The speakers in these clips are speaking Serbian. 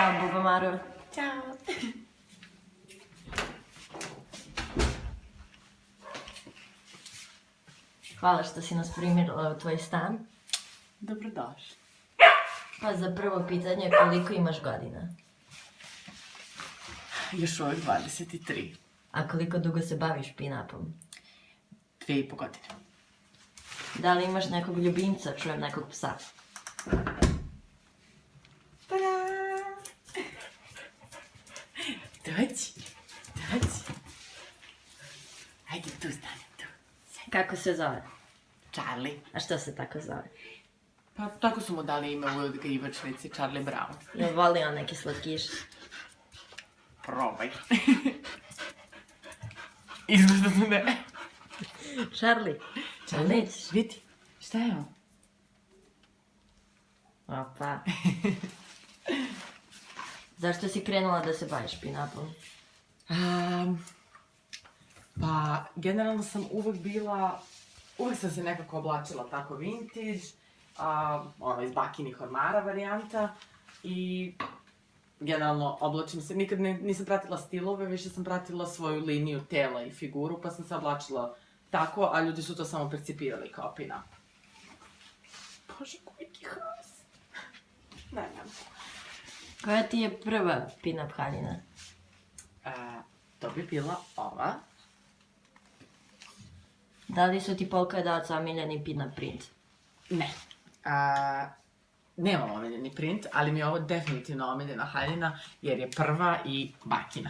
Ćao, Bubamaro. Ćao. Hvala što si nas primila u tvoj stan. Dobrodošli. Pa za prvo pitanje, koliko imaš godina? Još uvijek 23. A koliko dugo se baviš pin-upom? 2,5 godine. Da li imaš nekog ljubimca, čujem nekog psa? Tada! Dođi. Ajde, tu stani, tu. Kako se zove? Charlie. A što se tako zove? Pa tako su mu dali ime u odgajivačnici Charlie Brown. Jel voli on neki slatkiš? Probaj. Izgleda da ne. Charlie, nećeš? Vidi, šta je on? Opa. Zašto si krenula da se baviš pin-upom? Pa, generalno sam uvek sam se nekako oblačila tako vintage, iz bakinih ormara varijanta i generalno oblačim se, nikad nisam pratila stilove, više sam pratila svoju liniju tela i figuru, pa sam se oblačila tako, a ljudi su to samo percipirali kao pin-up. Bože, koliki haos. Ne. Koja ti je prva pin-up haljina? To bi bila ova. Da li su ti Polka Dots omiljeni pin-up print? Ne. Nemam omiljeni print, ali mi je ovo definitivno omiljena haljina, jer je prva i bakina.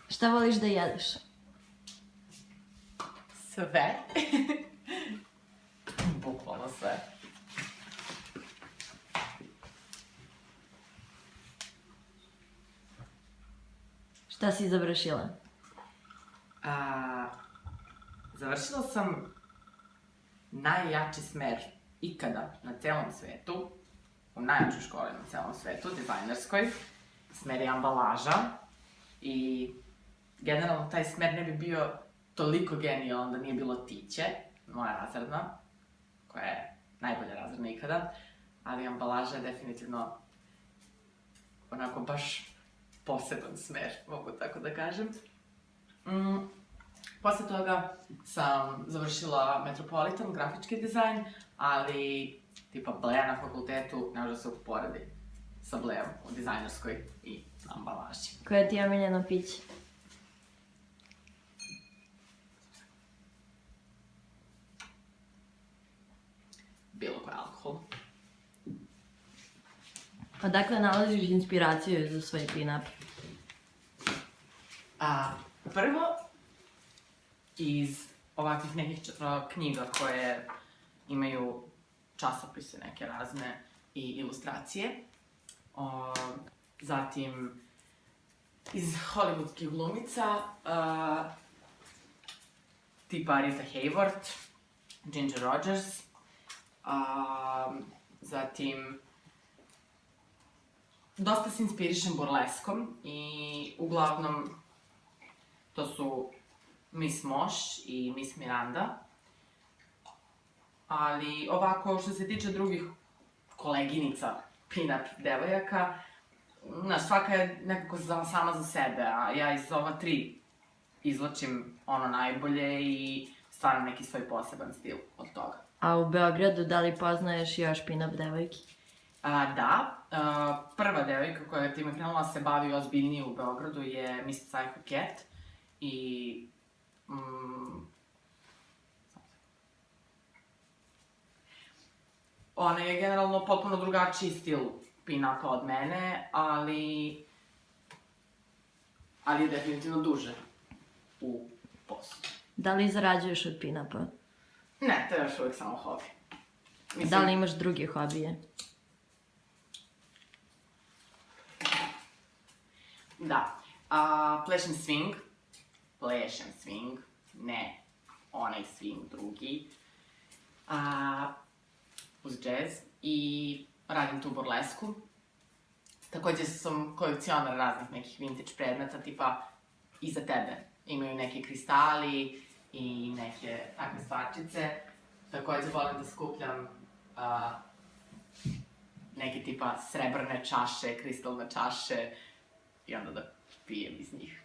Šta voliš da jedeš? Sve. Bukvalno sve. Šta si završila? Završila sam najjači smer ikada na celom svetu, u najjačoj školi na celom svetu, dizajnerskoj. Smer je ambalaža i generalno taj smer ne bi bio toliko genijalan da nije bilo Tiće, moja razredna, koja je najbolja razredna ikada, ali ambalaža je definitivno onako baš poseban smer, mogu tako da kažem. Posle toga sam završila Metropolitan, grafički dizajn, ali tipa Blea na fakultetu ne može da se uporedi sa Bleom u dizajnerskoj i na ambalaži. Koja ti je omiljeno piće? Bilo koji alkohol. Odakle nalaziš inspiraciju za svoj pin-up? Prvo, iz ovakvih nekih knjiga koje imaju časopise neke razne i ilustracije. Zatim, iz hollywoodskih glumica, tipa Rita Hayworth, Ginger Rogers. Zatim, dosta se inspirišem burleskom i uglavnom to su Miss Mosh i Miss Miranda. Ali ovako, što se tiče drugih koleginica pin-up devojaka, svaka je nekako sama za sebe, a ja iz ova tri izvlačim ono najbolje i stvarno neki svoj poseban stil od toga. A u Beogradu da li poznaješ još pin-up devojki? Da, prva devojka koja je time krenula se bavi ozbiljnije u Beogradu je Miss Psycho Cat i ona je generalno potpuno drugačiji stil pin-upa od mene, ali je definitivno duže u poslu. Da li zarađuješ od pin-upa? Ne, to je još uvijek samo hobi. Da li imaš druge hobije? Da. Plešem swing, ne onaj swing drugi, uz džez i radim tu burlesku. Takođe sam kolekcionar raznih nekih vintage predmeta, tipa iza tebe imaju neki kristali i neke takve stvarčice. Takođe volim da skupljam neke tipa srebrne čaše, kristalne čaše i onda da pijem iz njih.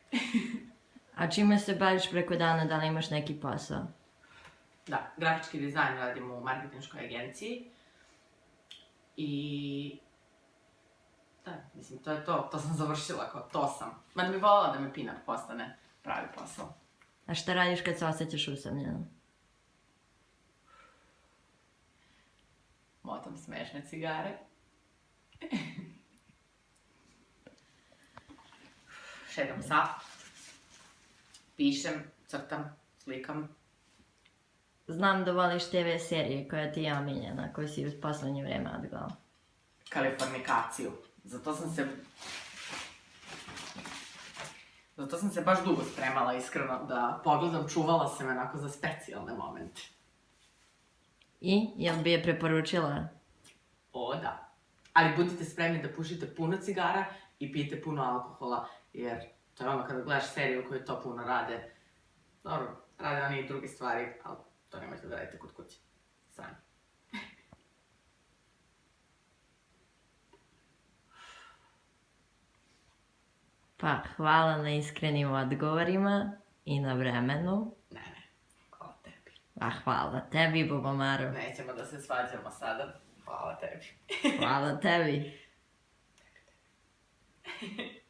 A čime se baviš preko dana, da li imaš neki posao? Da, grafički dizajn radim u marketinškoj agenciji. I... Da, mislim, to je to. To sam završila, kao to sam. Mada bi voljela da mi pin-up postane pravi posao. A šta radiš kad se osjećaš usamljeno? Motam smešne cigare. Šedam psa. Pišem, crtam, slikam. Znam da voliš TV serije koja ti je omiljena, koju si u poslednje vreme odgledala. Kalifornikaciju. Zato sam se baš dugo spremala, iskreno, da pogledam. Čuvala sam onako za specijalne momente. I, jel bi je preporučila? O, da. Ali budite spremni da pušite puno cigara i pijete puno alkohola, jer to je ono kada gledaš seriju koju to puno rade. Dobro, rade oni i druge stvari, ali to nemojte da radite kod kuće. Sami. Pa, hvala na iskrenim odgovorima i na vremenu. Ne, hvala tebi. A hvala tebi, Bubamaro. Nećemo da se svađamo sada. Hvala tebi. Hvala tebi. Tebi.